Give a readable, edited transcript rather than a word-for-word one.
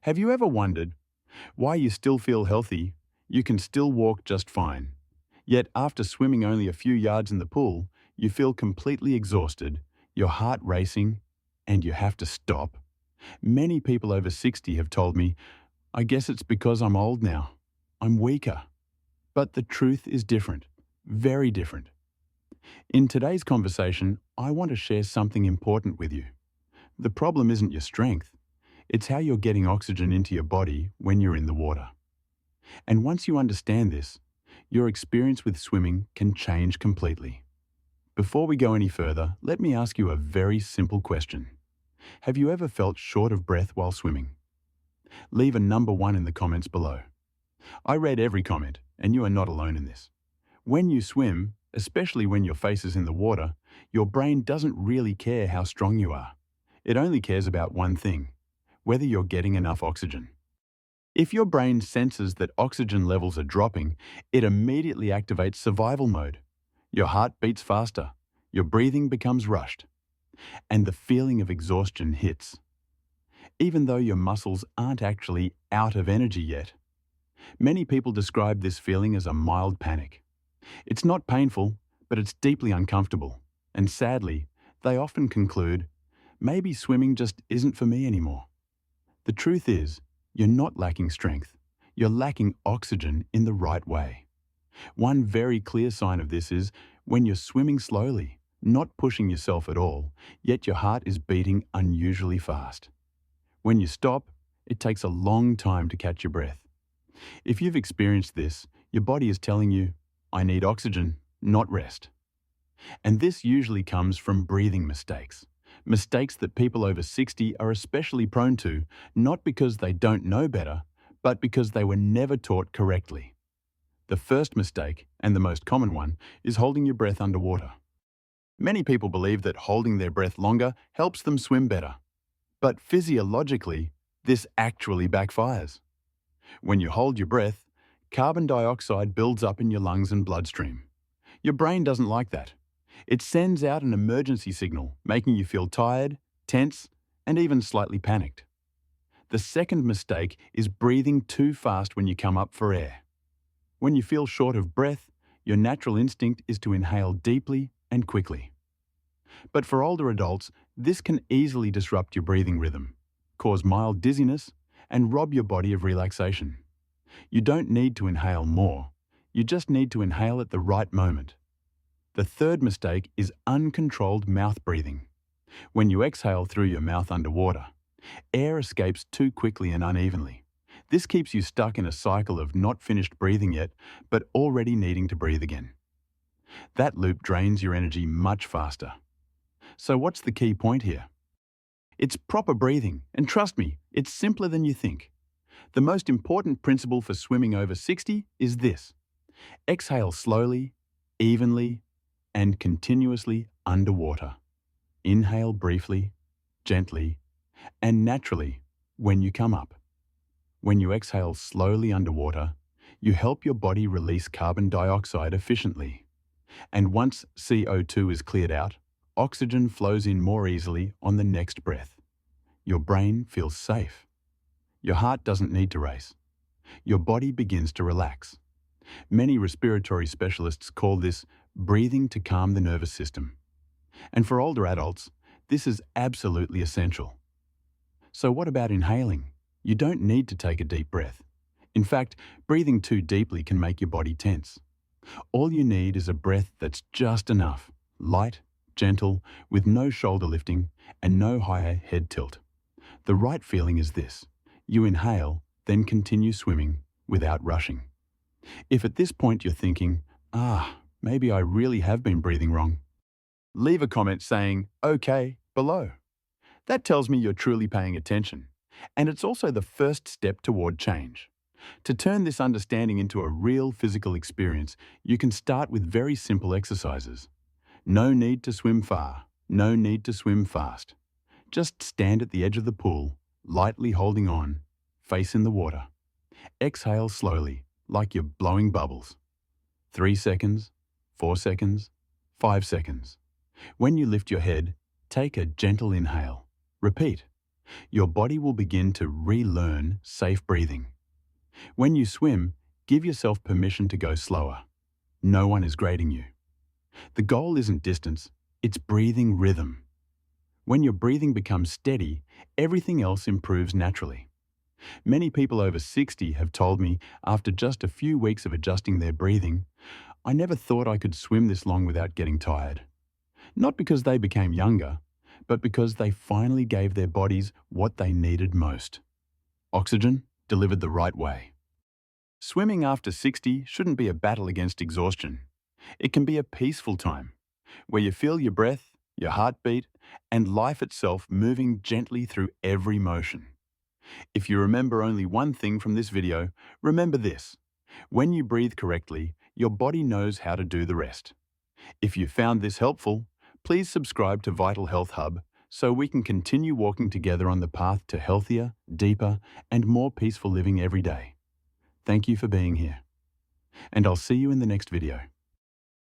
Have you ever wondered why you still feel healthy, you can still walk just fine, yet after swimming only a few yards in the pool, you feel completely exhausted, your heart racing, and you have to stop? Many people over 60 have told me, I guess it's because I'm old now. I'm weaker. But the truth is different, very different. In today's conversation, I want to share something important with you. The problem isn't your strength. It's how you're getting oxygen into your body when you're in the water. And once you understand this, your experience with swimming can change completely. Before we go any further, let me ask you a very simple question. Have you ever felt short of breath while swimming? Leave a number 1 in the comments below. I read every comment, and you are not alone in this. When you swim, especially when your face is in the water, your brain doesn't really care how strong you are. It only cares about one thing: whether you're getting enough oxygen. If your brain senses that oxygen levels are dropping, it immediately activates survival mode. Your heart beats faster, your breathing becomes rushed, and the feeling of exhaustion hits. Even though your muscles aren't actually out of energy yet. Many people describe this feeling as a mild panic. It's not painful, but it's deeply uncomfortable. And sadly, they often conclude, maybe swimming just isn't for me anymore. The truth is, you're not lacking strength. You're lacking oxygen in the right way. One very clear sign of this is when you're swimming slowly, not pushing yourself at all, yet your heart is beating unusually fast. When you stop, it takes a long time to catch your breath. If you've experienced this, your body is telling you, I need oxygen, not rest. And this usually comes from breathing mistakes. Mistakes that people over 60 are especially prone to, not because they don't know better, but because they were never taught correctly. The first mistake, and the most common one, is holding your breath underwater. Many people believe that holding their breath longer helps them swim better. But physiologically, this actually backfires. When you hold your breath, carbon dioxide builds up in your lungs and bloodstream. Your brain doesn't like that. It sends out an emergency signal, making you feel tired, tense, and even slightly panicked. The second mistake is breathing too fast when you come up for air. When you feel short of breath, your natural instinct is to inhale deeply and quickly. But for older adults, this can easily disrupt your breathing rhythm, cause mild dizziness, and rob your body of relaxation. You don't need to inhale more. You just need to inhale at the right moment. The third mistake is uncontrolled mouth breathing. When you exhale through your mouth underwater, air escapes too quickly and unevenly. This keeps you stuck in a cycle of not finished breathing yet, but already needing to breathe again. That loop drains your energy much faster. So what's the key point here? It's proper breathing, and trust me, it's simpler than you think. The most important principle for swimming over 60 is this: exhale slowly, evenly, and continuously underwater. Inhale briefly, gently, and naturally when you come up. When you exhale slowly underwater, you help your body release carbon dioxide efficiently. And once CO2 is cleared out, oxygen flows in more easily on the next breath. Your brain feels safe. Your heart doesn't need to race. Your body begins to relax. Many respiratory specialists call this breathing to calm the nervous system. And for older adults, this is absolutely essential. So what about inhaling? You don't need to take a deep breath. In fact, breathing too deeply can make your body tense. All you need is a breath that's just enough, light, gentle, with no shoulder lifting and no higher head tilt. The right feeling is this: you inhale, then continue swimming without rushing. If at this point you're thinking, maybe I really have been breathing wrong, leave a comment saying, okay, below. That tells me you're truly paying attention, and it's also the first step toward change. To turn this understanding into a real physical experience, you can start with very simple exercises. No need to swim far, no need to swim fast. Just stand at the edge of the pool, lightly holding on, face in the water. Exhale slowly, like you're blowing bubbles. 3 seconds, 4 seconds, 5 seconds. When you lift your head, take a gentle inhale. Repeat. Your body will begin to relearn safe breathing. When you swim, give yourself permission to go slower. No one is grading you. The goal isn't distance, it's breathing rhythm. When your breathing becomes steady, everything else improves naturally. Many people over 60 have told me after just a few weeks of adjusting their breathing, I never thought I could swim this long without getting tired. Not because they became younger, but because they finally gave their bodies what they needed most. Oxygen delivered the right way. Swimming after 60 shouldn't be a battle against exhaustion. It can be a peaceful time, where you feel your breath, your heartbeat, and life itself moving gently through every motion. If you remember only one thing from this video, remember this. When you breathe correctly, your body knows how to do the rest. If you found this helpful, please subscribe to Vital Health Hub so we can continue walking together on the path to healthier, deeper, and more peaceful living every day. Thank you for being here. And I'll see you in the next video.